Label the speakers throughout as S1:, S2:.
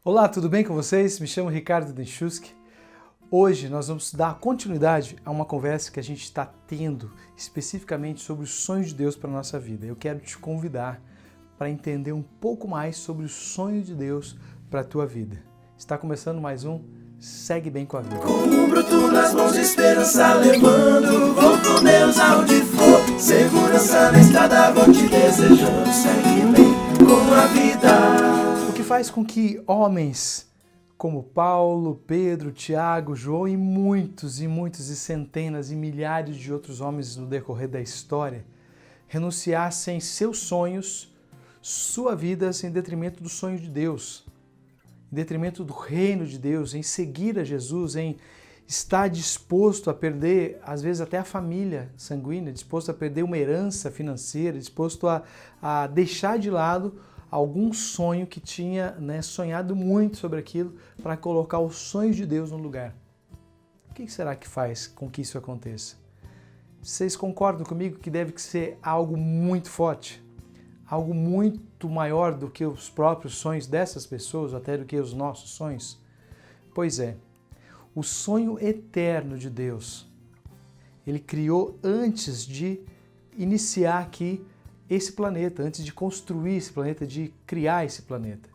S1: Olá, tudo bem com vocês? Me chamo Ricardo Denchuski. Hoje nós vamos dar continuidade a uma conversa que a gente está tendo especificamente sobre os sonhos de Deus para a nossa vida. Eu quero te convidar para entender um pouco mais sobre os sonhos de Deus para a tua vida. Está começando mais um Segue Bem com a Vida.
S2: Com o bruto nas mãos, esperança levando, vou com Deus aonde for, segurança na estrada, vou te desejando, segue bem com a vida.
S1: O que faz com que homens como Paulo, Pedro, Tiago, João e muitos e centenas e milhares de outros homens no decorrer da história renunciassem seus sonhos, sua vida em detrimento do sonho de Deus, em detrimento do reino de Deus, em seguir a Jesus, em estar disposto a perder, às vezes até a família sanguínea, disposto a perder uma herança financeira, disposto a deixar de lado algum sonho que tinha sonhado muito sobre aquilo para colocar os sonhos de Deus no lugar. O que será que faz com que isso aconteça? Vocês concordam comigo que deve ser algo muito forte? Algo muito maior do que os próprios sonhos dessas pessoas, ou até do que os nossos sonhos? Pois é, o sonho eterno de Deus, Ele criou antes de iniciar aqui esse planeta, antes de construir esse planeta, de criar esse planeta.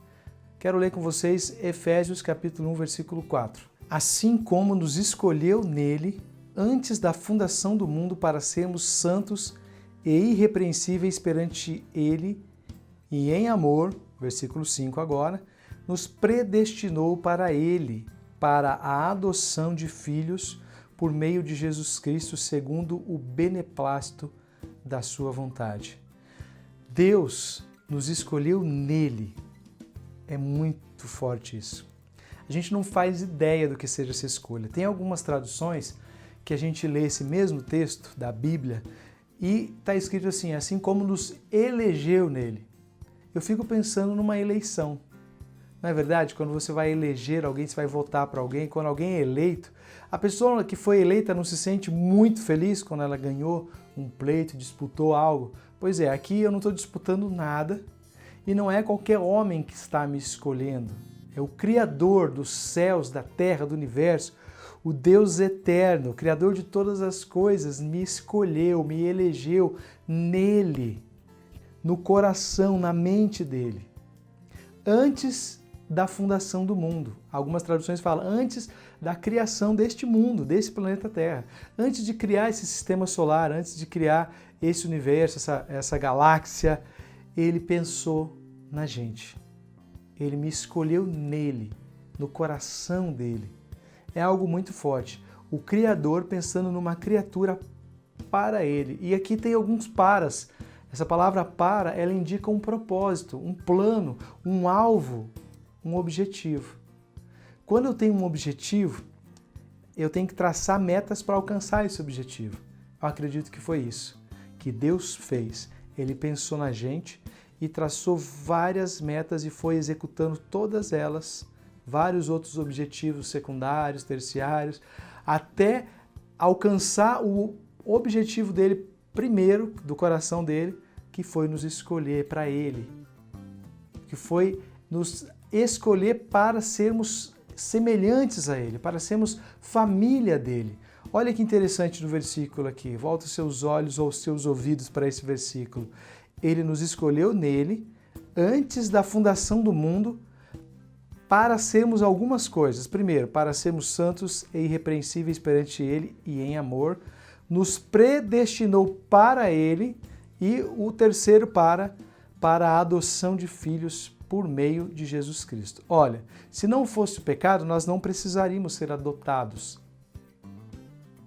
S1: Quero ler com vocês Efésios capítulo 1, versículo 4. Assim como nos escolheu nele, antes da fundação do mundo, para sermos santos e irrepreensíveis perante ele, e em amor, versículo 5 agora, nos predestinou para ele, para a adoção de filhos, por meio de Jesus Cristo, segundo o beneplácito da sua vontade. Deus nos escolheu nele. É muito forte isso. A gente não faz ideia do que seja essa escolha. Tem algumas traduções que a gente lê esse mesmo texto da Bíblia e está escrito assim como nos elegeu nele. Eu fico pensando numa eleição. Não é verdade? Quando você vai eleger alguém, você vai votar para alguém, quando alguém é eleito, a pessoa que foi eleita não se sente muito feliz quando ela ganhou um pleito, disputou algo. Pois é, aqui eu não estou disputando nada e não é qualquer homem que está me escolhendo. É o Criador dos céus, da terra, do universo, o Deus eterno, o Criador de todas as coisas, me escolheu, me elegeu nele, no coração, na mente dele. Antes da fundação do mundo. Algumas traduções falam antes da criação deste mundo, desse planeta Terra. Antes de criar esse sistema solar, antes de criar esse universo, essa galáxia, ele pensou na gente. Ele me escolheu nele, no coração dele. É algo muito forte. O Criador pensando numa criatura para ele. E aqui tem alguns paras. Essa palavra para, ela indica um propósito, um plano, um alvo, um objetivo. Quando eu tenho um objetivo, eu tenho que traçar metas para alcançar esse objetivo. Eu acredito que foi isso que Deus fez. Ele pensou na gente e traçou várias metas e foi executando todas elas, vários outros objetivos secundários, terciários, até alcançar o objetivo dele primeiro, do coração dele, que foi nos escolher para ele, que foi nos escolher para sermos semelhantes a ele, para sermos família dele. Olha que interessante no versículo aqui, volta os seus olhos ou os seus ouvidos para esse versículo. Ele nos escolheu nele, antes da fundação do mundo, para sermos algumas coisas. Primeiro, para sermos santos e irrepreensíveis perante ele e em amor, nos predestinou para ele, e o terceiro para a adoção de filhos por meio de Jesus Cristo. Olha, se não fosse o pecado, nós não precisaríamos ser adotados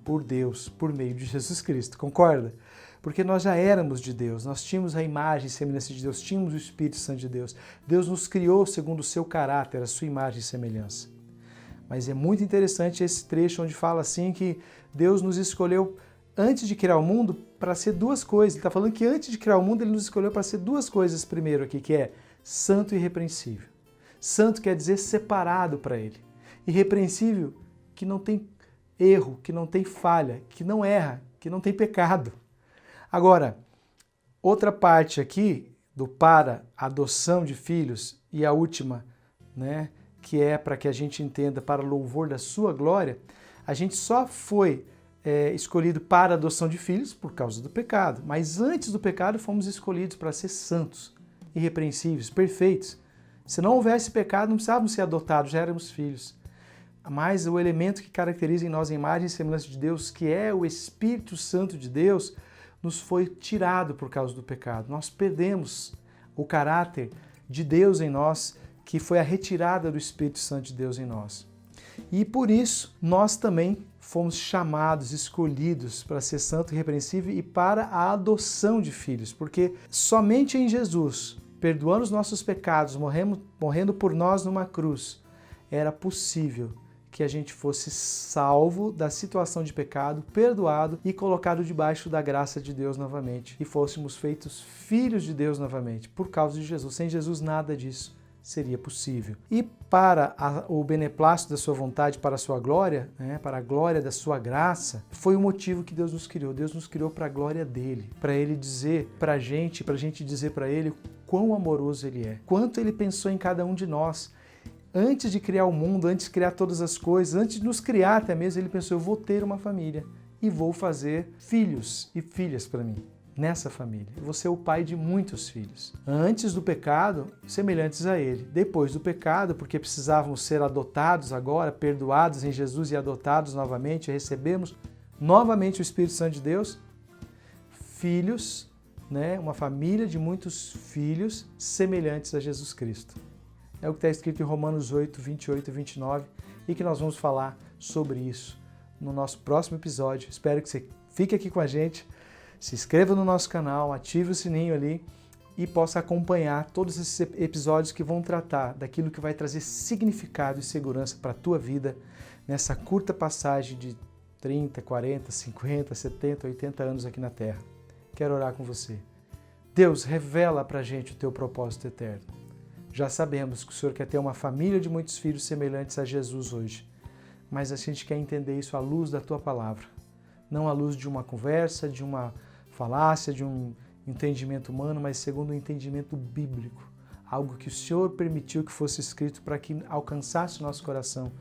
S1: por Deus, por meio de Jesus Cristo, concorda? Porque nós já éramos de Deus, nós tínhamos a imagem e semelhança de Deus, tínhamos o Espírito Santo de Deus. Deus nos criou segundo o seu caráter, a sua imagem e semelhança. Mas é muito interessante esse trecho onde fala assim que Deus nos escolheu antes de criar o mundo para ser duas coisas. Ele está falando que antes de criar o mundo, ele nos escolheu para ser duas coisas primeiro aqui, que é santo e irrepreensível. Santo quer dizer separado para ele. Irrepreensível, que não tem erro, que não tem falha, que não erra, que não tem pecado. Agora, outra parte aqui do para adoção de filhos e a última, que é para que a gente entenda para louvor da sua glória, a gente só foi escolhido para a adoção de filhos por causa do pecado. Mas antes do pecado fomos escolhidos para ser santos, irrepreensíveis, perfeitos. Se não houvesse pecado, não precisávamos ser adotados, já éramos filhos. Mas o elemento que caracteriza em nós a imagem e semelhança de Deus, que é o Espírito Santo de Deus, nos foi tirado por causa do pecado. Nós perdemos o caráter de Deus em nós, que foi a retirada do Espírito Santo de Deus em nós. E por isso, nós também fomos chamados, escolhidos para ser santo e irrepreensível e para a adoção de filhos, porque somente em Jesus, perdoando os nossos pecados, morrendo por nós numa cruz, era possível que a gente fosse salvo da situação de pecado, perdoado e colocado debaixo da graça de Deus novamente, e fôssemos feitos filhos de Deus novamente, por causa de Jesus. Sem Jesus, nada disso seria possível. E para o beneplácito da sua vontade, para a sua glória, para a glória da sua graça, foi o motivo que Deus nos criou. Deus nos criou para a glória dele, para ele dizer para a gente dizer para ele quão amoroso ele é, quanto ele pensou em cada um de nós. Antes de criar o mundo, antes de criar todas as coisas, antes de nos criar até mesmo, ele pensou, eu vou ter uma família e vou fazer filhos e filhas para mim. Nessa família. Eu vou ser o pai de muitos filhos. Antes do pecado, semelhantes a ele. Depois do pecado, porque precisávamos ser adotados agora, perdoados em Jesus e adotados novamente, recebemos novamente o Espírito Santo de Deus, filhos, uma família de muitos filhos semelhantes a Jesus Cristo. É o que está escrito em Romanos 8, 28 e 29, e que nós vamos falar sobre isso no nosso próximo episódio. Espero que você fique aqui com a gente. Se inscreva no nosso canal, ative o sininho ali e possa acompanhar todos esses episódios que vão tratar daquilo que vai trazer significado e segurança para a tua vida nessa curta passagem de 30, 40, 50, 70, 80 anos aqui na Terra. Quero orar com você. Deus, revela para a gente o teu propósito eterno. Já sabemos que o Senhor quer ter uma família de muitos filhos semelhantes a Jesus hoje, mas a gente quer entender isso à luz da tua palavra, não à luz de uma conversa, de uma falácia, de um entendimento humano, mas segundo o entendimento bíblico, algo que o Senhor permitiu que fosse escrito para que alcançasse o nosso coração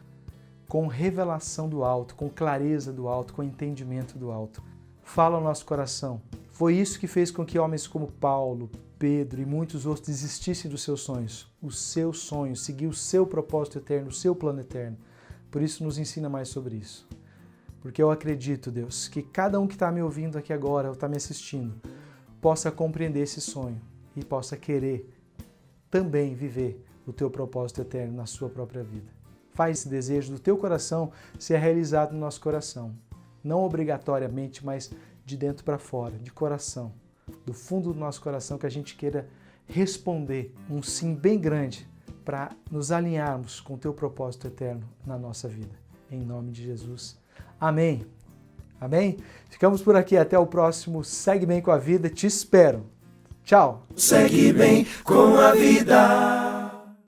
S1: com revelação do alto, com clareza do alto, com entendimento do alto. Fala ao nosso coração. Foi isso que fez com que homens como Paulo, Pedro e muitos outros desistissem dos seus sonhos. O seu sonho, seguir o seu propósito eterno, o seu plano eterno. Por isso nos ensina mais sobre isso. Porque eu acredito, Deus, que cada um que está me ouvindo aqui agora, ou está me assistindo, possa compreender esse sonho e possa querer também viver o teu propósito eterno na sua própria vida. Faz esse desejo do teu coração ser realizado no nosso coração. Não obrigatoriamente, mas de dentro para fora, de coração. Do fundo do nosso coração, que a gente queira responder um sim bem grande para nos alinharmos com o teu propósito eterno na nossa vida. Em nome de Jesus. Amém. Amém? Ficamos por aqui. Até o próximo. Segue bem com a vida. Te espero. Tchau.
S2: Segue bem com a vida.